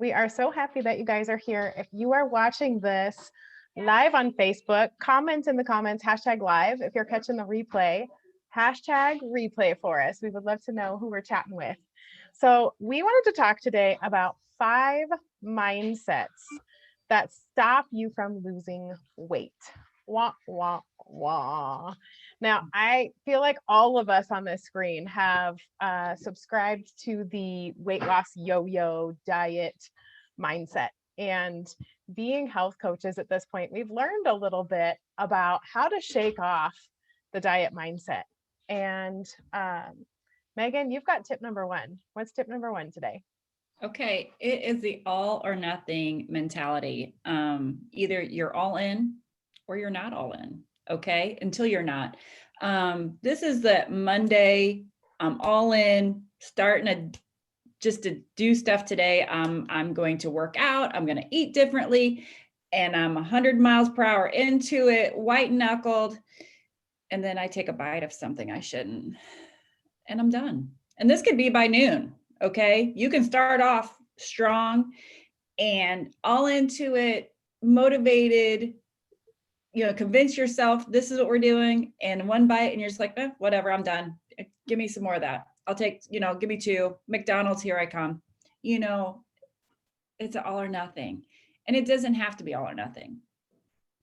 We are so happy that you guys are here. If you are watching this live on Facebook, comment in the comments, #live. If you're catching the replay, #replay for us. We would love to know who we're chatting with. So we wanted to talk today about 5 mindsets that stop you from losing weight. Wah, wah, wah. Now, I feel like all of us on this screen have subscribed to the weight loss yo-yo diet mindset. And being health coaches at this point, we've learned a little bit about how to shake off the diet mindset. And Megan, you've got tip number 1. What's tip number 1 today? Okay, it is the all or nothing mentality. Either you're all in or you're not all in, okay? Until you're not. This is the Monday, I'm all in, starting just to do stuff today. I'm going to work out, I'm gonna eat differently, and I'm 100 miles per hour into it, white knuckled, and then I take a bite of something I shouldn't, and I'm done. And this could be by noon. Okay, you can start off strong and all into it, motivated, convince yourself this is what we're doing, and one bite and you're just like, whatever, I'm done. Give me some more of that. I'll take, give me 2 McDonald's, here I come. It's all or nothing, and it doesn't have to be all or nothing.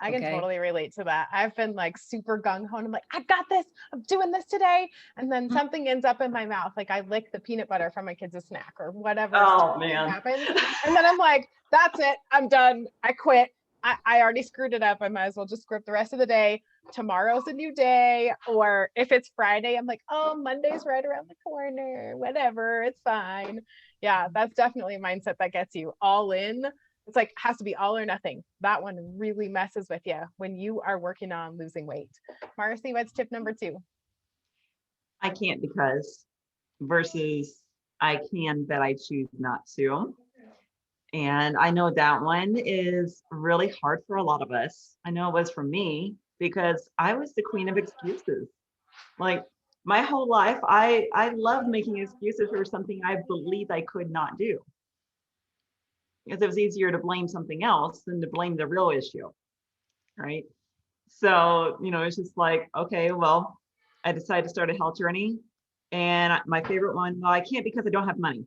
I can totally relate to that. I've been like super gung-ho and I'm like, I've got this, I'm doing this today. And then something ends up in my mouth. Like I lick the peanut butter from my kids' snack or whatever happens. And then I'm like, that's it, I'm done. I quit. I already screwed it up. I might as well just script the rest of the day. Tomorrow's a new day. Or if it's Friday, I'm like, oh, Monday's right around the corner, whatever, it's fine. Yeah, that's definitely a mindset that gets you all in. It's like, has to be all or nothing. That one really messes with you when you are working on losing weight. Marcy, what's tip number 2? I can't because versus I can, but I choose not to. And I know that one is really hard for a lot of us. I know it was for me because I was the queen of excuses. Like my whole life, I loved making excuses for something I believed I could not do. Because it was easier to blame something else than to blame the real issue, right? So, it's just like, okay, well, I decided to start a health journey. And my favorite one, well, I can't because I don't have money.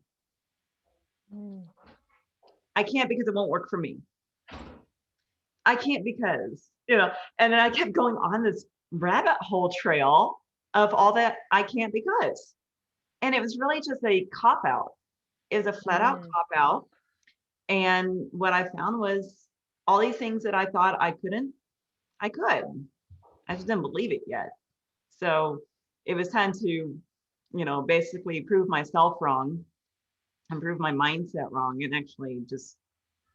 I can't because it won't work for me. I can't because, and then I kept going on this rabbit hole trail of all that I can't because. And it was really just a cop out. It was a flat out cop out. And what I found was all these things that I thought I couldn't, I could. I just didn't believe it yet. So it was time to, basically prove myself wrong and prove my mindset wrong and actually just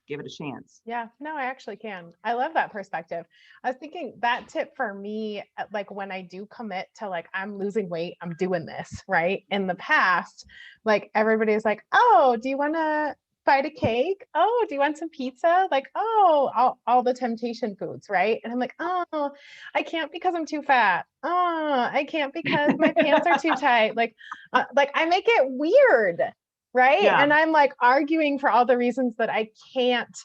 give it a chance. Yeah, no, I actually can. I love that perspective. I was thinking that tip for me, like when I do commit to like, I'm losing weight, I'm doing this, right? In the past, like everybody's like, oh, do you want to bite a cake? Oh, do you want some pizza? Like, oh, all the temptation foods, right? And I'm like, oh, I can't because I'm too fat. Oh, I can't because my pants are too tight. Like I make it weird. Right. Yeah. And I'm like arguing for all the reasons that I can't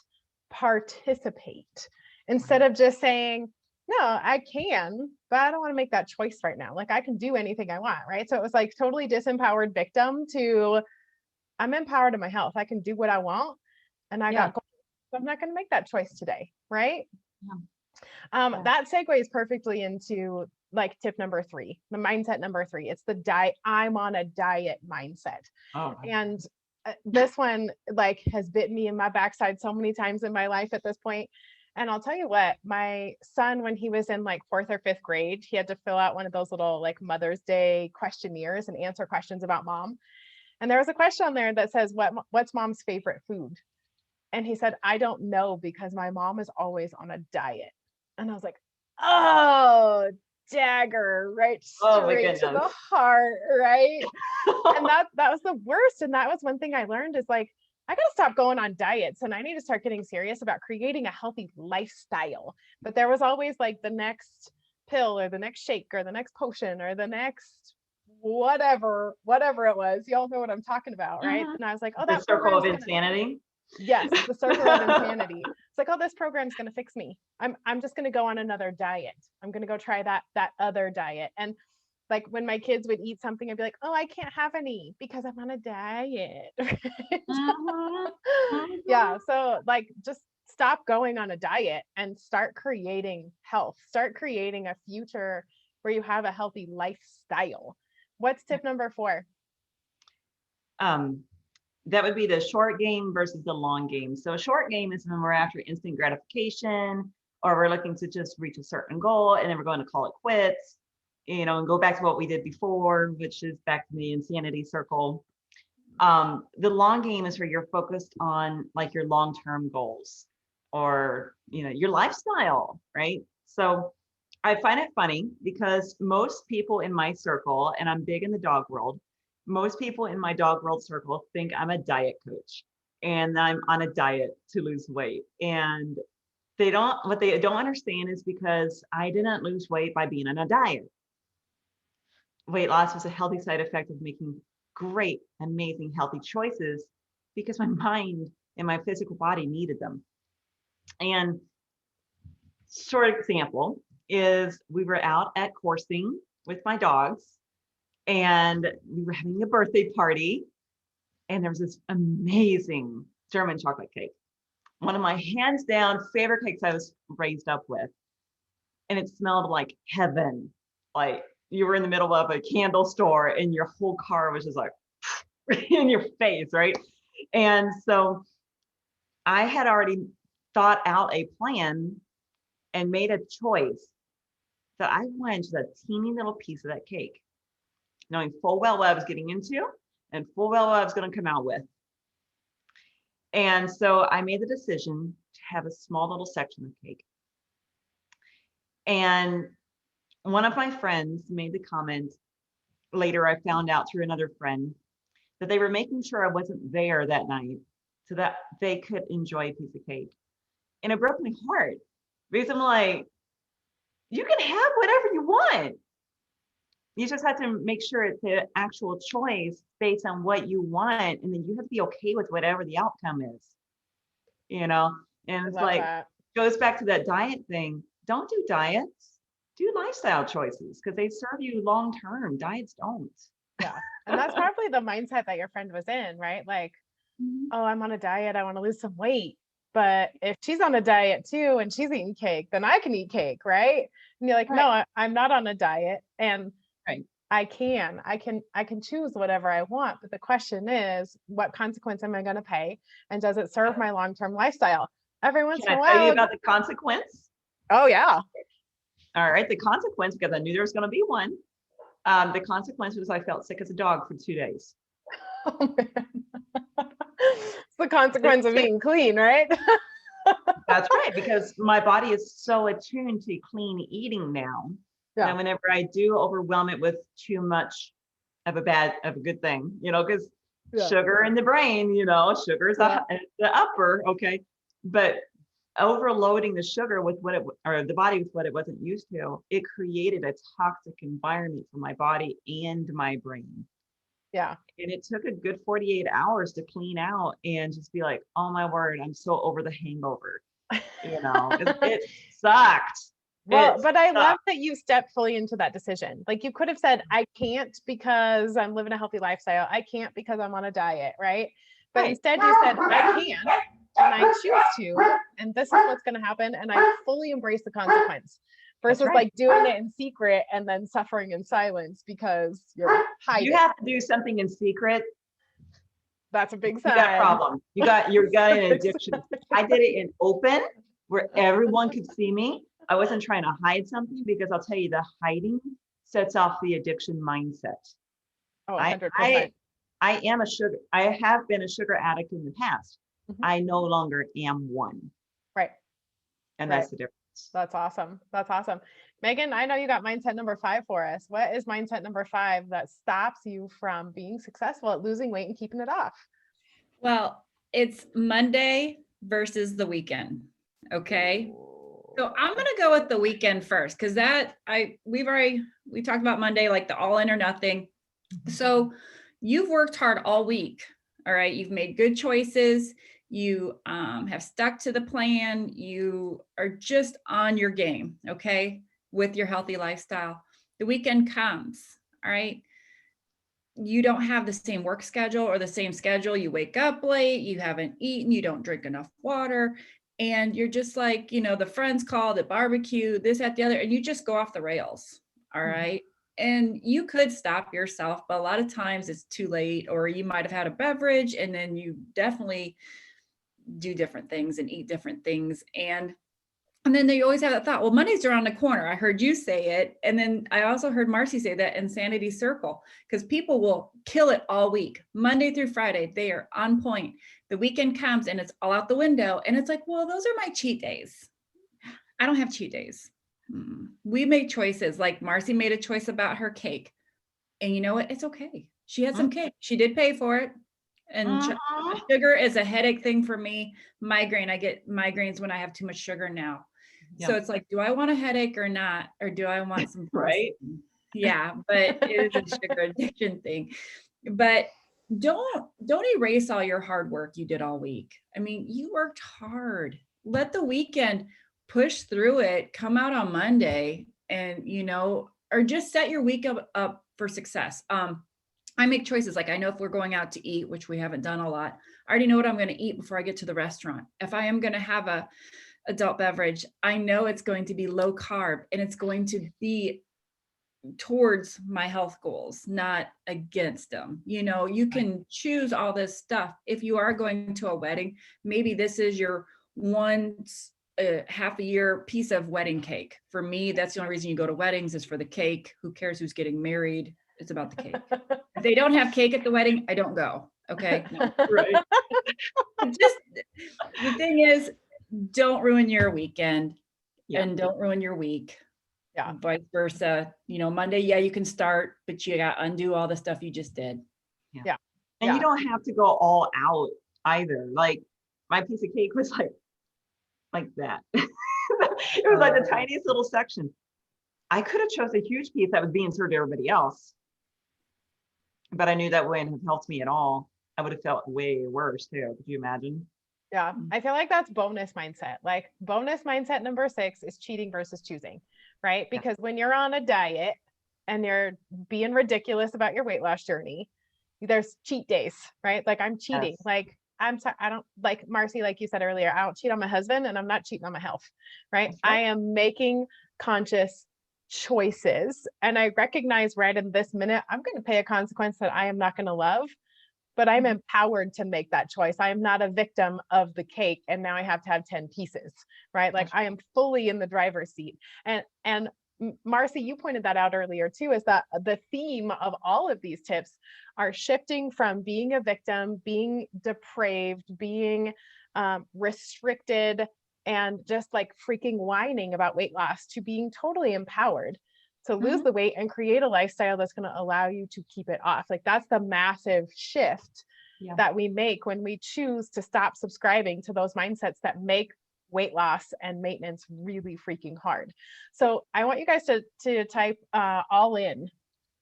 participate instead of just saying, no, I can, but I don't want to make that choice right now. Like I can do anything I want. Right. So it was like totally disempowered victim to I'm empowered in my health. I can do what I want. And I got goals. So I'm not going to make that choice today. Right. Yeah. That segues perfectly into like tip number 3, the mindset number 3. It's the diet. I'm on a diet mindset. Oh. And this one like has bitten me in my backside so many times in my life at this point. And I'll tell you what, my son, when he was in like 4th or 5th grade, he had to fill out one of those little like Mother's Day questionnaires and answer questions about mom. And there was a question on there that says, what's mom's favorite food? And he said, I don't know because my mom is always on a diet. And I was like, oh, dagger, right straight to the heart, right? And that was the worst. And that was one thing I learned is like, I gotta stop going on diets and I need to start getting serious about creating a healthy lifestyle. But there was always like the next pill or the next shake or the next potion or the next whatever it was. Y'all know what I'm talking about, right? And I was like, oh, that's the circle of insanity. Yes, the circle of insanity. It's like, oh, this program's going to fix me. I'm just going to go on another diet. I'm going to go try that other diet. And like when my kids would eat something, I'd be like, oh, I can't have any because I'm on a diet. Mhm, Yeah. mhm. So like just stop going on a diet and start creating health. Start creating a future where you have a healthy lifestyle. What's tip number 4? Um, that would be the short game versus the long game. So a short game is when we're after instant gratification, or we're looking to just reach a certain goal and then we're going to call it quits, and go back to what we did before, which is back to the insanity circle. The long game is where you're focused on like your long-term goals or, your lifestyle, right? So I find it funny because most people in my circle, and I'm big in the dog world, most people in my dog world circle think I'm a diet coach and I'm on a diet to lose weight. And what they don't understand is because I didn't lose weight by being on a diet. Weight loss was a healthy side effect of making great, amazing, healthy choices because my mind and my physical body needed them. And short example is we were out at coursing with my dogs and we were having a birthday party and there was this amazing German chocolate cake. One of my hands down favorite cakes I was raised up with. And it smelled like heaven. Like you were in the middle of a candle store and your whole car was just like in your face, right? And so I had already thought out a plan and made a choice that I wanted just a teeny little piece of that cake, knowing full well what I was getting into and full well what I was going to come out with. And so I made the decision to have a small little section of cake. And one of my friends made the comment later, I found out through another friend that they were making sure I wasn't there that night so that they could enjoy a piece of cake. And it broke my heart because I'm like, you can have whatever you want. You just have to make sure it's the actual choice based on what you want. And then you have to be okay with whatever the outcome is, and I it's love like, that. goes back to that diet thing. Don't do diets, do lifestyle choices because they serve you long term. Diets don't. Yeah. And that's probably the mindset that your friend was in, right? Like, Mhm. oh, I'm on a diet. I want to lose some weight. But if she's on a diet too and she's eating cake, then I can eat cake, right? And you're like, Right. no, I'm not on a diet. And Right. I can choose whatever I want. But the question is, what consequence am I going to pay? And does it serve my long-term lifestyle? Every once Can in a I tell you while. about the consequence? Oh yeah. All right. The consequence, because I knew there was going to be one. The consequence was I felt sick as a dog for 2 days. Oh, man. It's the consequence of being clean, right? That's right, because my body is so attuned to clean eating now Yeah. that whenever I do overwhelm it with too much of a good thing, because Yeah. sugar in the brain, sugar is Yeah. the upper, okay, but overloading the sugar with or the body with what it wasn't used to, it created a toxic environment for my body and my brain. Yeah. And it took a good 48 hours to clean out and just be like, oh my word, I'm so over the hangover. It sucked. Well, It but I love sucked. that you stepped fully into that decision. Like you could have said, I can't because I'm living a healthy lifestyle. I can't because I'm on a diet, right? But Right. instead you said, I can and I choose to, and this is what's going to happen. And I fully embrace the consequence versus right. like doing it in secret and then suffering in silence because you're hiding. You have to do something in secret. That's a big You sign. got a problem. You got an Big addiction. I did it in open where everyone could see me. I wasn't trying to hide something because I'll tell you, the hiding sets off the addiction mindset. Oh, I 100%. I have been a sugar addict in the past. Mhm. I no longer am one. Right. And Right. that's the difference. That's awesome. That's awesome. Megan, I know you got mindset number 5 for us. What is mindset number 5 that stops you from being successful at losing weight and keeping it off? Well, it's Monday versus the weekend. Okay. So I'm going to go with the weekend first because we talked about Monday, like the all in or nothing. So you've worked hard all week. All right. You've made good choices. you have stuck to the plan, you are just on your game, okay, with your healthy lifestyle. The weekend comes, all right? You don't have the same work schedule or the same schedule. You wake up late, you haven't eaten, you don't drink enough water, and you're just like, the friends call, the barbecue, this, that, the other, and you just go off the rails, all right? And you could stop yourself, but a lot of times it's too late, or you might have had a beverage and then you definitely do different things and eat different things. And then they always have that thought, well, Monday's around the corner. I heard you say it. And then I also heard Marcy say that insanity circle, because people will kill it all week, Monday through Friday. They are on point. The weekend comes and it's all out the window. And it's like, well, those are my cheat days. I don't have cheat days. We make choices. Like Marcy made a choice about her cake. And you know what? It's okay. She had some cake. She did pay for it. And sugar is a headache thing for me. Migraine. I get migraines when I have too much sugar now. Yeah. So it's like, do I want a headache or not? Or do I want some Right? Yeah, but it is a sugar addiction thing. But don't erase all your hard work you did all week. I mean, you worked hard. Let the weekend push through it, come out on Monday, and or just set your week up for success. I make choices. Like, I know if we're going out to eat, which we haven't done a lot, I already know what I'm going to eat before I get to the restaurant. If I am going to have a adult beverage, I know it's going to be low carb and it's going to be towards my health goals, not against them. You can choose all this stuff. If you are going to a wedding, maybe this is your once half a year piece of wedding cake. For me, that's the only reason you go to weddings, is for the cake. Who cares who's getting married? It's about the cake. If they don't have cake at the wedding, I don't go. Okay. No. Right. Just the thing is, don't ruin your weekend and don't ruin your week. Yeah. Vice versa. Monday, yeah, you can start, but you got to undo all the stuff you just did. Yeah. And you don't have to go all out either. Like, my piece of cake was like that. It was like the tiniest little section. I could have chose a huge piece that was being served to everybody else, but I knew that wouldn't have helped me at all. I would have felt way worse too. Could you imagine? Yeah, I feel like that's bonus mindset. Like, bonus mindset number 6 is cheating versus choosing, right? Because when you're on a diet and you're being ridiculous about your weight loss journey, there's cheat days, right? Like, I'm cheating. Yes. Like, I don't, like Marcy, like you said earlier, I don't cheat on my husband and I'm not cheating on my health, right? That's right. I am making conscious choices, and I recognize right in this minute, I'm going to pay a consequence that I am not going to love, but I'm empowered to make that choice. I am not a victim of the cake and now I have to have 10 pieces, right? Like, I am fully in the driver's seat. And Marcy, you pointed that out earlier too, is that the theme of all of these tips are shifting from being a victim, being depraved, being restricted, and just like freaking whining about weight loss, to being totally empowered to lose the weight and create a lifestyle that's going to allow you to keep it off. Like, that's the massive shift that we make when we choose to stop subscribing to those mindsets that make weight loss and maintenance really freaking hard. So I want you guys to type all in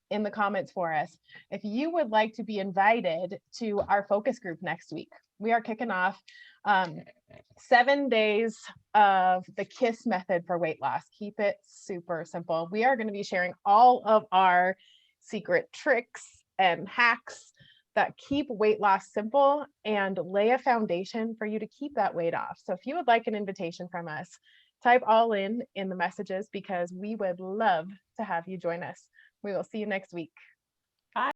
the comments for us if you would like to be invited to our focus group next week. We are kicking off 7 days of the KISS method for weight loss. Keep it super simple. We are going to be sharing all of our secret tricks and hacks that keep weight loss simple and lay a foundation for you to keep that weight off. So if you would like an invitation from us, type all in the messages, because we would love to have you join us. We will see you next week.